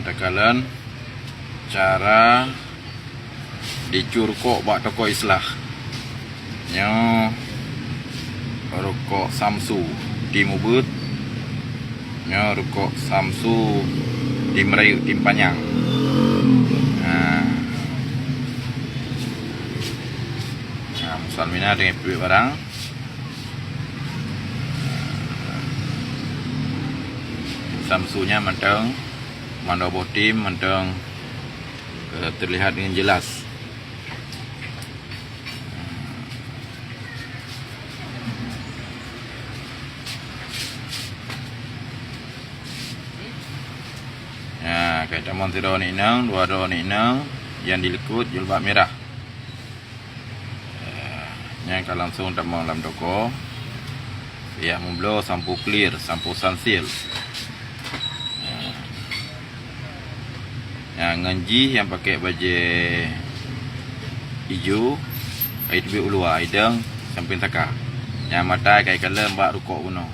Takalan cara dicurkok buat toko islah nyo rokok Samsu di Mubut nyo rokok Samsu di Merayu di Panyang. Salmina dengan duit barang. Samsunya menteng Mando Botim menteng terlihat dengan jelas. Ya, kaita montiro ni nang, dua do ni nang yang dilekut jilbab merah. Yang kalau langsung tak mau dalam toko. Ya, memblo sampo clear, sampo sunsil. Yang nganji yang pakai baju hijau, air lebih ulua, hidung samping taka. Yang mata kayak kalau mbak rukuk puno.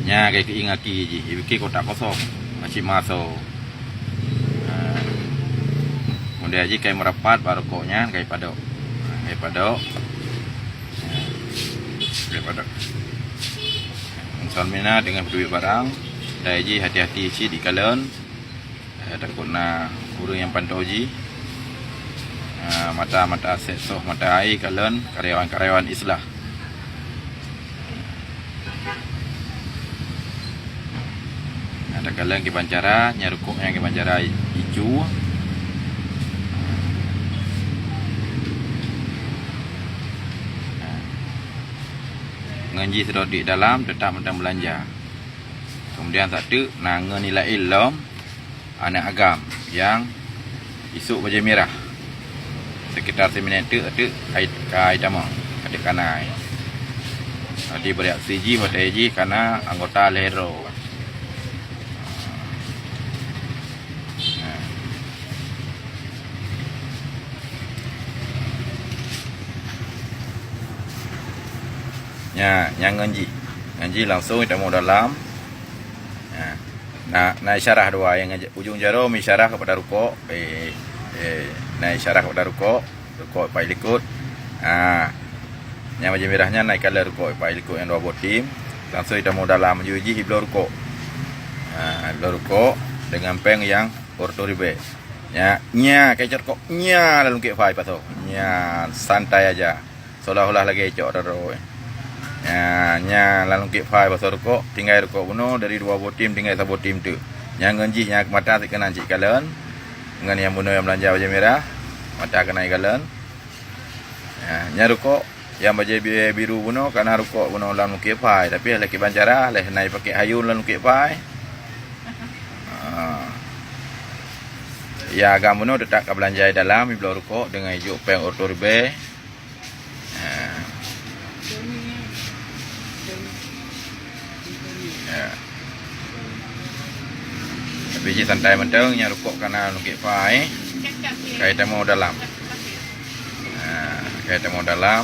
Nya kayak keingaki je, ibiki kotak kosong, masih masuk. Kemudian aja kayak merapat baru rukuknya kayak padok. Kayak padok. Kayak padok. Salmina dengan duit barang, dah aja hati-hati si di kalen. Takut nak urang yang pantau ji. Mata-mata setsoh mata air kalen karyawan-karyawan islah. Ada kalen ke bancara nyarukuk yang ke bancara hijau. Nganji sedot di dalam tetap mentang belanja. Kemudian satu nangan nilai ilm anak agam yang isuk baju merah sekitar 1 minit tu kait dama adik kanai tadi bereaksi ji pada ji karena anggota lero. Yang ngaji langsung kita mau dalam. Nah isyarah dua yang ujung jarum isyarah kepada rukuk, nah isyarah kepada rukuk pak ikut. Yang baju merahnya naik kala rukuk pak ikut yang dua botim. Langsung kita mau dalam menuju hiblo rukuk. Hiblo rukuk dengan peng yang orto ribe. Nya kayak kok nya lalu ke fai paso. Nya santai aja. Seolah-olah lagi cok daro. Nya lalu ke fai pasal rukuk tinggal rukuk bunuh dari dua botim tinggal satu botim tu. Yang ngenji yang mata kena cik kalen. Dengan yang bunuh yang belanja baju merah mata kena kalen. Nya rukuk yang baju biru bunuh karena rukuk bunuh lalu ke fai tapi lagi bancara leh naik pakai hayun lalu ke fai. Ya agam bunuh tetap ke belanja dalam iblo rukuk dengan hijau peng orto ribe. Biji santai menteng yang rukuk karena lukik fai kaita mau dalam. Kaita mau dalam.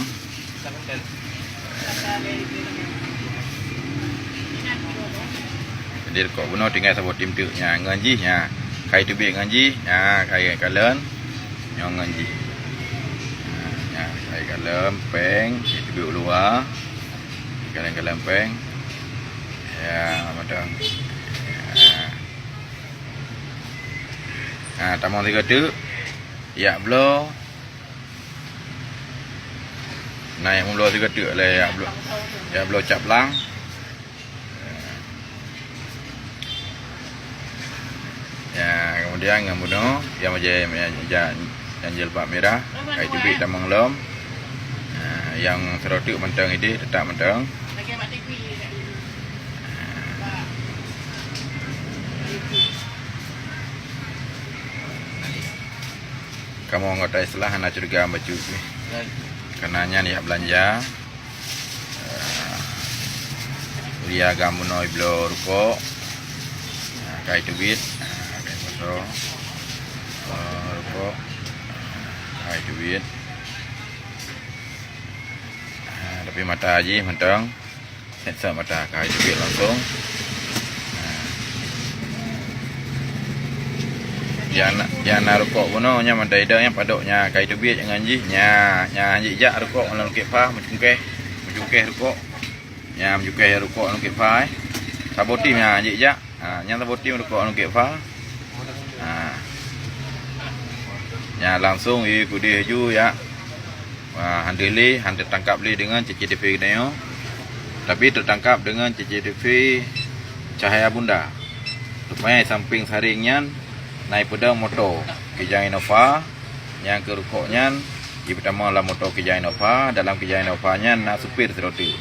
Jadi rukuk bunuh tinggal satu tim tu nya ngaji nya kai tu bi ngaji nya kai kalen yang ngaji. Nya kai kalen peng itu bi luar. Kalen peng. Ya madang. Tamang tiga tu ya blo naik mula tiga tu le ya blo caplang ya kemudian yang bunuh yang yang jilbab merah kai tubik tamang lom yang serotik mentang ini tetap mentang. Kamu anggota islah nak curiga baju kenanya nih belanja dia gamu noi blo ruko kai duit kai foto ruko kai duit tapi mata aja mentang sensor mata kai duit langsung Yang nak rokok puno nya mandai dah yang padoknya kai tu biat dengan nya jak rokok orang ke pa mencungkeh rokok. Nya mencungkeh rokok orang ke pa. Saboti nya jak. Nya saboti rokok orang ke pa. Nya langsung ikut dia ju ya. Handili tangkap li dengan CCTV neo. Tapi tertangkap dengan CCTV cahaya bunda. Supaya samping saringnya naik pedang motor Kijang Innova yang ke rukuknya di pertama lah motor Kijang Innova, dalam Kijang Innova nya nak supir seroti.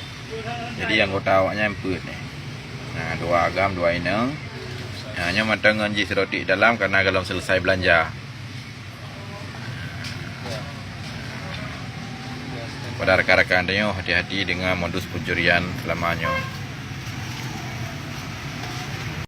Jadi anggota awaknya emput ni. Nah, dua agam dua inang. Nya matang nganji seroti dalam karena kalau selesai belanja. Pada rekan-rekan dia hati-hati dengan modus pencurian selamanya.